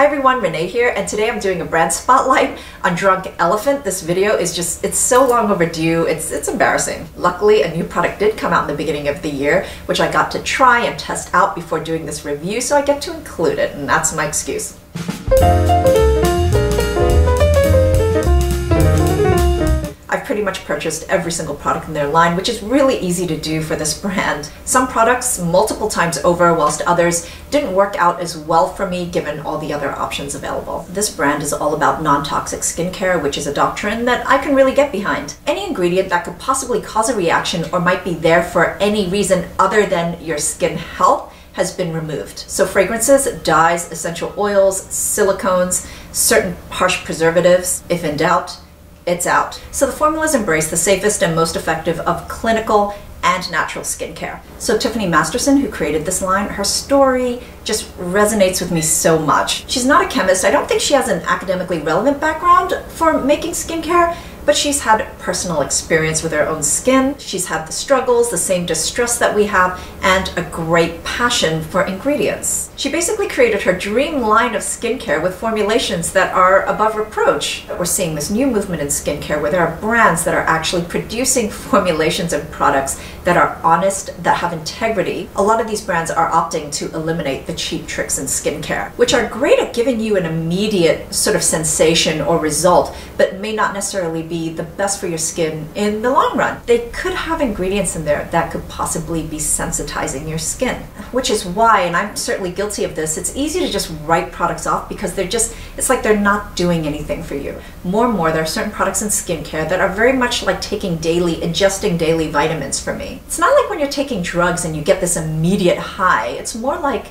Hi everyone, Renee here, and today I'm doing a brand spotlight on Drunk Elephant. This video is just, it's so long overdue, it's embarrassing. Luckily, a new product did come out in the beginning of the year, which I got to try and test out before doing this review, so I get to include it, and that's my excuse. I've pretty much purchased every single product in their line, which is really easy to do for this brand. Some products multiple times over, whilst others didn't work out as well for me given all the other options available. This brand is all about non-toxic skincare, which is a doctrine that I can really get behind. Any ingredient that could possibly cause a reaction or might be there for any reason other than your skin health has been removed. So fragrances, dyes, essential oils, silicones, certain harsh preservatives, if in doubt, it's out. So the formulas embrace the safest and most effective of clinical and natural skincare. So Tiffany Masterson, who created this line, her story just resonates with me so much. She's not a chemist. I don't think she has an academically relevant background for making skincare, but she's had personal experience with her own skin. She's had the struggles, the same distress that we have, and a great passion for ingredients. She basically created her dream line of skincare with formulations that are above reproach. We're seeing this new movement in skincare where there are brands that are actually producing formulations and products that are honest, that have integrity. A lot of these brands are opting to eliminate the cheap tricks in skincare, which are great at giving you an immediate sort of sensation or result, but may not necessarily be the best for your skin in the long run. They could have ingredients in there that could possibly be sensitizing your skin, which is why, and I'm certainly guilty of this, it's easy to just write products off because they're just, it's like they're not doing anything for you. More and more, there are certain products in skincare that are very much like taking daily, ingesting daily vitamins for me. It's not like when you're taking drugs and you get this immediate high. It's more like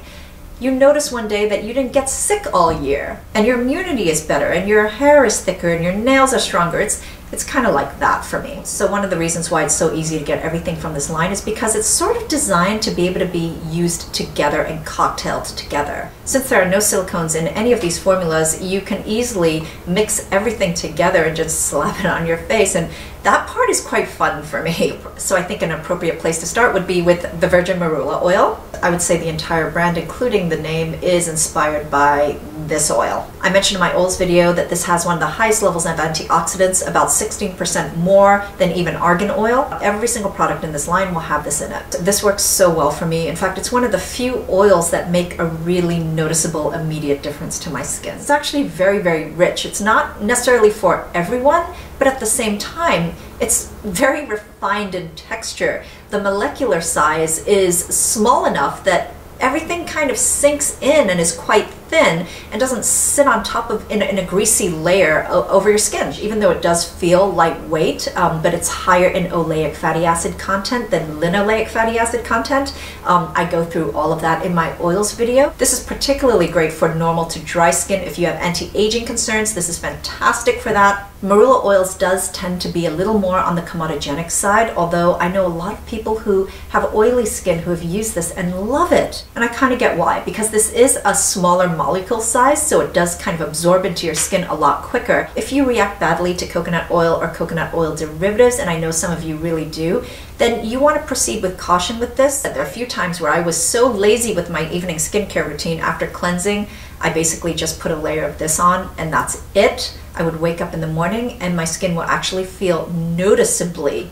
you notice one day that you didn't get sick all year and your immunity is better and your hair is thicker and your nails are stronger. It's kind of like that for me. So one of the reasons why it's so easy to get everything from this line is because it's sort of designed to be able to be used together and cocktailed together. Since there are no silicones in any of these formulas, you can easily mix everything together and just slap it on your face, and that part is quite fun for me. So I think an appropriate place to start would be with the Virgin Marula Oil. I would say the entire brand, including the name, is inspired by this oil. I mentioned in my oils video that this has one of the highest levels of antioxidants, about 16% more than even argan oil. Every single product in this line will have this in it. This works so well for me. In fact, it's one of the few oils that make a really noticeable immediate difference to my skin. It's actually very, very rich. It's not necessarily for everyone, but at the same time, it's very refined in texture. The molecular size is small enough that everything kind of sinks in and is quite thin and doesn't sit on top of in a greasy layer over your skin, even though it does feel lightweight, but it's higher in oleic fatty acid content than linoleic fatty acid content. I go through all of that in my oils video. This is particularly great for normal to dry skin. If you have anti-aging concerns, this is fantastic for that. Marula Oils does tend to be a little more on the comedogenic side, although I know a lot of people who have oily skin who have used this and love it. And I kind of get why, because this is a smaller molecule size, so it does kind of absorb into your skin a lot quicker. If you react badly to coconut oil or coconut oil derivatives, and I know some of you really do, then you want to proceed with caution with this. There are a few times where I was so lazy with my evening skincare routine after cleansing, I basically just put a layer of this on and that's it. I would wake up in the morning and my skin will actually feel noticeably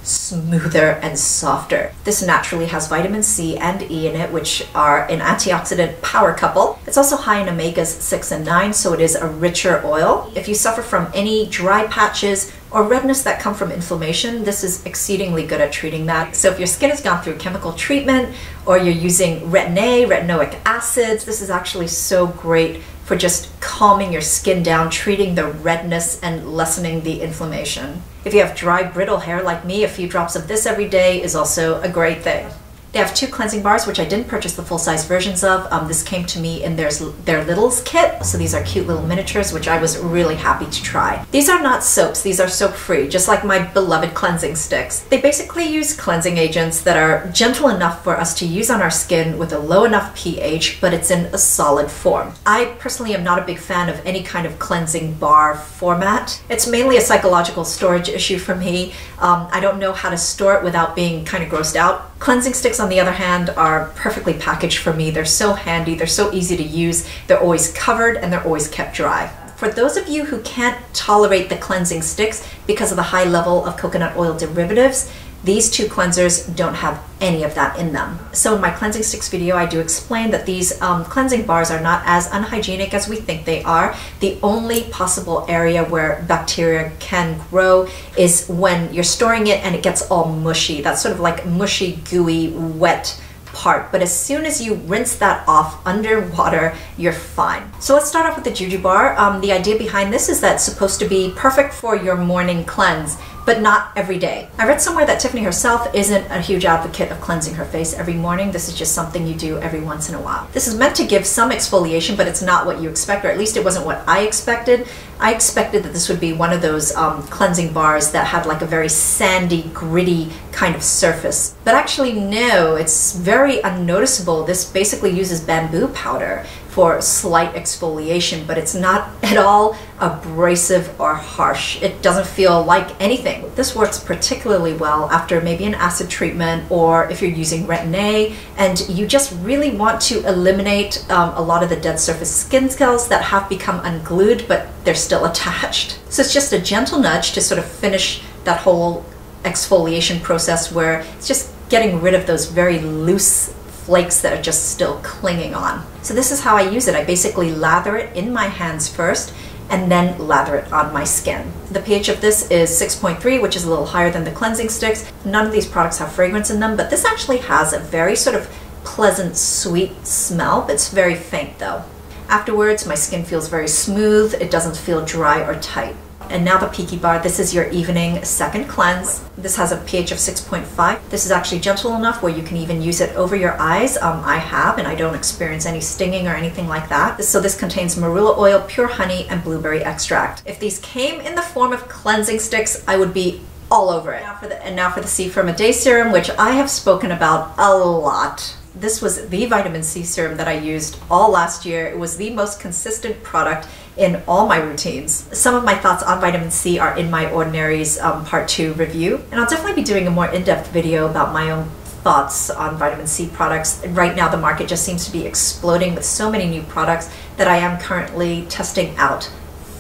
smoother and softer. This naturally has vitamin C and E in it, which are an antioxidant power couple. It's also high in omegas 6 and 9, so it is a richer oil. If you suffer from any dry patches or redness that come from inflammation, this is exceedingly good at treating that. So if your skin has gone through chemical treatment or you're using retinoic acids, this is actually so great for just calming your skin down, treating the redness and lessening the inflammation. If you have dry, brittle hair like me, a few drops of this every day is also a great thing. They have 2 cleansing bars, which I didn't purchase the full-size versions of. This came to me in their Littles kit. So these are cute little miniatures, which I was really happy to try. These are not soaps. These are soap-free, just like my beloved cleansing sticks. They basically use cleansing agents that are gentle enough for us to use on our skin with a low enough pH, but it's in a solid form. I personally am not a big fan of any kind of cleansing bar format. It's mainly a psychological storage issue for me. I don't know how to store it without being kind of grossed out. Cleansing sticks, on the other hand, are perfectly packaged for me. They're so handy, they're so easy to use, they're always covered, and they're always kept dry. For those of you who can't tolerate the cleansing sticks because of the high level of coconut oil derivatives, these two cleansers don't have any of that in them. So in my cleansing sticks video, I do explain that these cleansing bars are not as unhygienic as we think they are. The only possible area where bacteria can grow is when you're storing it and it gets all mushy. That's sort of like mushy, gooey, wet part. But as soon as you rinse that off under water, you're fine. So let's start off with the Juju bar. The idea behind this is that it's supposed to be perfect for your morning cleanse, but not every day. I read somewhere that Tiffany herself isn't a huge advocate of cleansing her face every morning. This is just something you do every once in a while. This is meant to give some exfoliation, but it's not what you expect, or at least it wasn't what I expected. I expected that this would be one of those cleansing bars that had like a very sandy, gritty kind of surface. But actually no, it's very unnoticeable. This basically uses bamboo powder for slight exfoliation, but it's not at all abrasive or harsh. It doesn't feel like anything. This works particularly well after maybe an acid treatment, or if you're using Retin-A and you just really want to eliminate a lot of the dead surface skin cells that have become unglued, but they're still attached. So it's just a gentle nudge to sort of finish that whole exfoliation process, where it's just getting rid of those very loose flakes that are just still clinging on. So this is how I use it. I basically lather it in my hands first and then lather it on my skin. The pH of this is 6.3, which is a little higher than the cleansing sticks. None of these products have fragrance in them, but this actually has a very sort of pleasant, sweet smell. It's very faint though. Afterwards, my skin feels very smooth. It doesn't feel dry or tight. And now the Pekee bar. This is your evening second cleanse. This has a pH of 6.5. This is actually gentle enough where you can even use it over your eyes. I have, and I don't experience any stinging or anything like that. So this contains marula oil, pure honey, and blueberry extract. If these came in the form of cleansing sticks, I would be all over it. Now for the C-Firma Day Serum, which I have spoken about a lot. This was the vitamin C serum that I used all last year. It was the most consistent product in all my routines. Some of my thoughts on vitamin C are in my Ordinaries Part 2 review, and I'll definitely be doing a more in-depth video about my own thoughts on vitamin C products. Right now the market just seems to be exploding with so many new products that I am currently testing out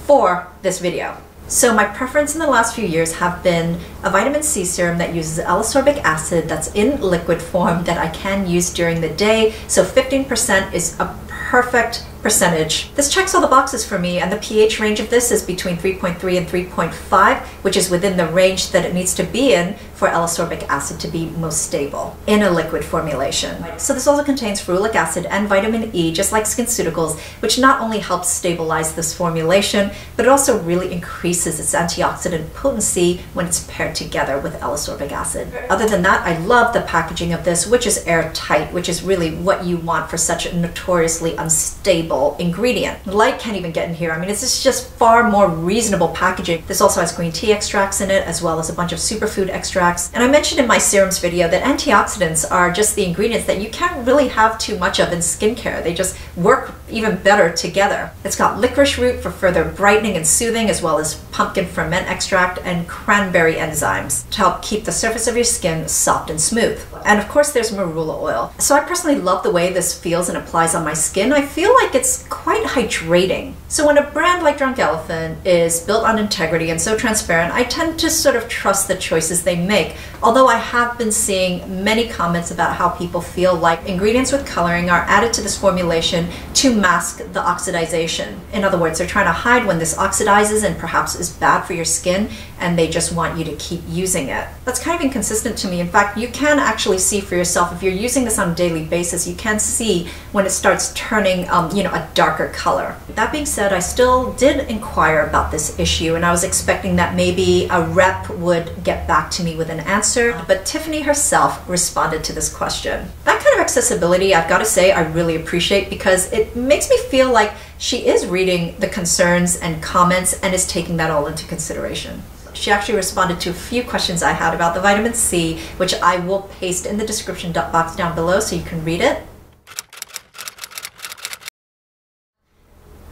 for this video. So my preference in the last few years have been a vitamin C serum that uses L-Ascorbic Acid that's in liquid form that I can use during the day. So 15% is a perfect percentage. This checks all the boxes for me, and the pH range of this is between 3.3 and 3.5, which is within the range that it needs to be in for L-Ascorbic Acid to be most stable in a liquid formulation. So this also contains ferulic acid and vitamin E, just like SkinCeuticals, which not only helps stabilize this formulation, but it also really increases its antioxidant potency when it's paired together with L-Ascorbic Acid. Other than that, I love the packaging of this, which is airtight, which is really what you want for such a notoriously unstable ingredient. Light can't even get in here. I mean, it's just far more reasonable packaging. This also has green tea extracts in it, as well as a bunch of superfood extracts. And I mentioned in my serums video that antioxidants are just the ingredients that you can't really have too much of in skincare. They just work even better together. It's got licorice root for further brightening and soothing, as well as pumpkin ferment extract and cranberry enzymes to help keep the surface of your skin soft and smooth. And of course there's marula oil. So I personally love the way this feels and applies on my skin. I feel like it's quite hydrating. So when a brand like Drunk Elephant is built on integrity and so transparent, I tend to sort of trust the choices they make. Although I have been seeing many comments about how people feel like ingredients with coloring are added to this formulation to mask the oxidization. In other words, they're trying to hide when this oxidizes and perhaps is bad for your skin, and they just want you to keep using it. That's kind of inconsistent to me. In fact, you can actually see for yourself, if you're using this on a daily basis, you can see when it starts turning a darker color. That being said, I still did inquire about this issue, and I was expecting that maybe a rep would get back to me with an answer, but Tiffany herself responded to this question. That kind of accessibility, I've got to say, I really appreciate, because it makes me feel like she is reading the concerns and comments and is taking that all into consideration. She actually responded to a few questions I had about the vitamin C, which I will paste in the description box down below so you can read it.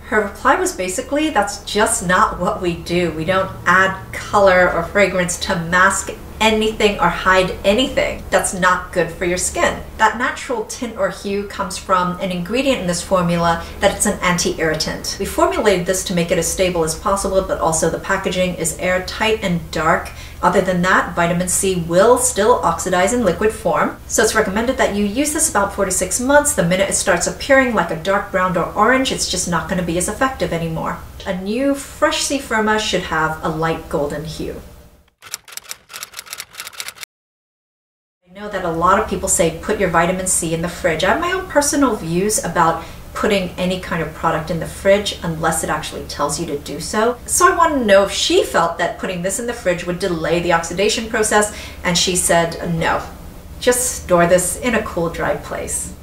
Her reply was basically, that's just not what we do. We don't add color or fragrance to mask anything or hide anything that's not good for your skin. That natural tint or hue comes from an ingredient in this formula that it's an anti-irritant. We formulated this to make it as stable as possible, but also the packaging is airtight and dark. Other than that, vitamin C will still oxidize in liquid form. So it's recommended that you use this about 4 to 6 months. The minute it starts appearing like a dark brown or orange, it's just not going to be as effective anymore. A new fresh C-Firma should have a light golden hue. I know that a lot of people say put your vitamin C in the fridge. I have my own personal views about putting any kind of product in the fridge unless it actually tells you to do so. So I wanted to know if she felt that putting this in the fridge would delay the oxidation process, and she said no. Just store this in a cool, dry place.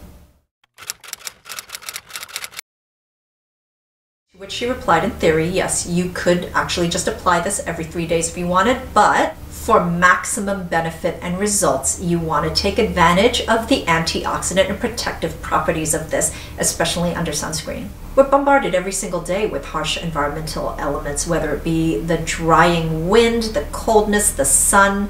To which she replied, in theory, yes, you could actually just apply this every 3 days if you wanted, but for maximum benefit and results, you want to take advantage of the antioxidant and protective properties of this, especially under sunscreen. We're bombarded every single day with harsh environmental elements, whether it be the drying wind, the coldness, the sun,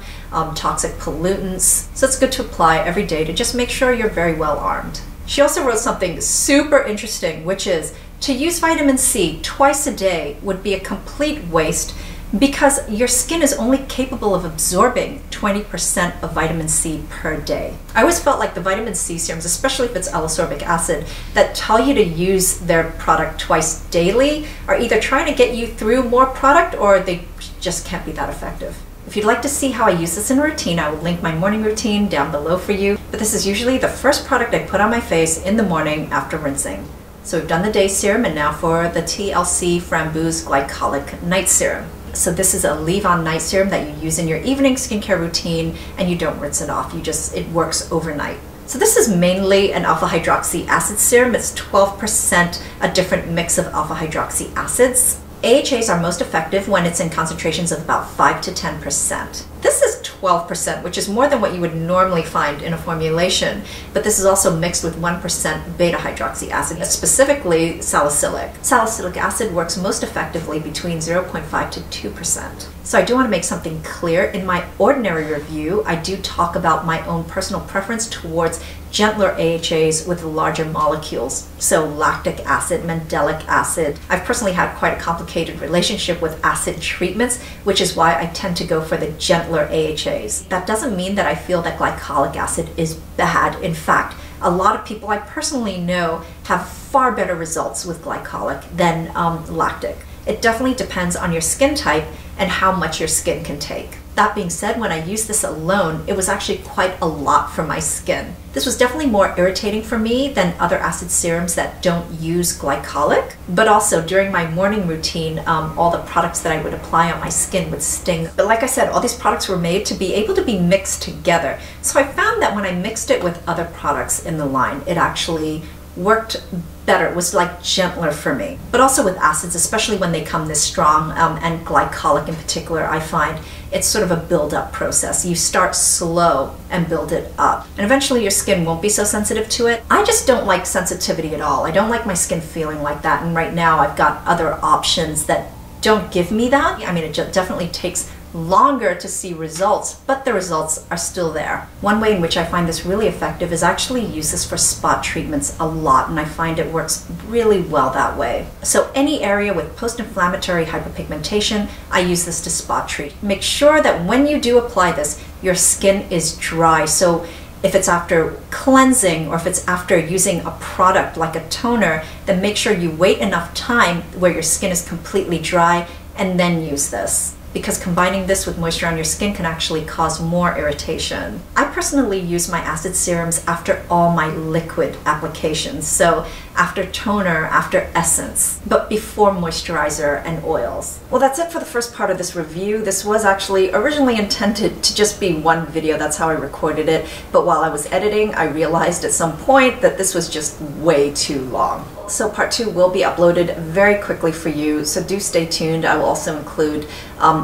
toxic pollutants. So it's good to apply every day to just make sure you're very well armed. She also wrote something super interesting, which is to use vitamin C twice a day would be a complete waste, because your skin is only capable of absorbing 20% of vitamin C per day. I always felt like the vitamin C serums, especially if it's L-Ascorbic Acid, that tell you to use their product twice daily are either trying to get you through more product or they just can't be that effective. If you'd like to see how I use this in a routine, I will link my morning routine down below for you. But this is usually the first product I put on my face in the morning after rinsing. So we've done the day serum, and now for the TLC Framboos Glycolic Night Serum. So this is a leave-on night serum that you use in your evening skincare routine, and you don't rinse it off. It works overnight. So this is mainly an alpha hydroxy acid serum. It's 12% a different mix of alpha hydroxy acids. AHAs are most effective when it's in concentrations of about 5 to 10%. This is 12%, which is more than what you would normally find in a formulation, but this is also mixed with 1% beta hydroxy acid, specifically salicylic. Salicylic acid works most effectively between 0.5 to 2%. So I do want to make something clear. In my ordinary review, I do talk about my own personal preference towards gentler AHAs with larger molecules, so lactic acid, mandelic acid. I've personally had quite a complicated relationship with acid treatments, which is why I tend to go for the gentler AHAs. That doesn't mean that I feel that glycolic acid is bad. In fact, a lot of people I personally know have far better results with glycolic than lactic. It definitely depends on your skin type and how much your skin can take. That being said, when I used this alone, it was actually quite a lot for my skin. This was definitely more irritating for me than other acid serums that don't use glycolic, but also during my morning routine, all the products that I would apply on my skin would sting. But like I said, all these products were made to be able to be mixed together. So I found that when I mixed it with other products in the line, it actually worked better. It was like gentler for me. But also with acids, especially when they come this strong, and glycolic in particular, I find it's sort of a build-up process. You start slow and build it up, and eventually your skin won't be so sensitive to it. I just don't like sensitivity at all. I don't like my skin feeling like that, and right now I've got other options that don't give me that. I mean, it definitely takes longer to see results, but the results are still there. One way in which I find this really effective is actually use this for spot treatments a lot, and I find it works really well that way. So any area with post-inflammatory hyperpigmentation, I use this to spot treat. Make sure that when you do apply this, your skin is dry. So if it's after cleansing or if it's after using a product like a toner, then make sure you wait enough time where your skin is completely dry and then use this, because combining this with moisture on your skin can actually cause more irritation. I personally use my acid serums after all my liquid applications, so after toner, after essence, but before moisturizer and oils. Well, that's it for the first part of this review. This was actually originally intended to just be one video. That's how I recorded it, but while I was editing, I realized at some point that this was just way too long. So part 2 will be uploaded very quickly for you, so do stay tuned. I will also include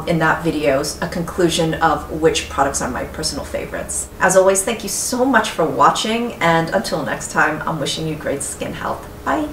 in that video a conclusion of which products are my personal favorites. As always, thank you so much for watching, and until next time, I'm wishing you great skin health. Bye!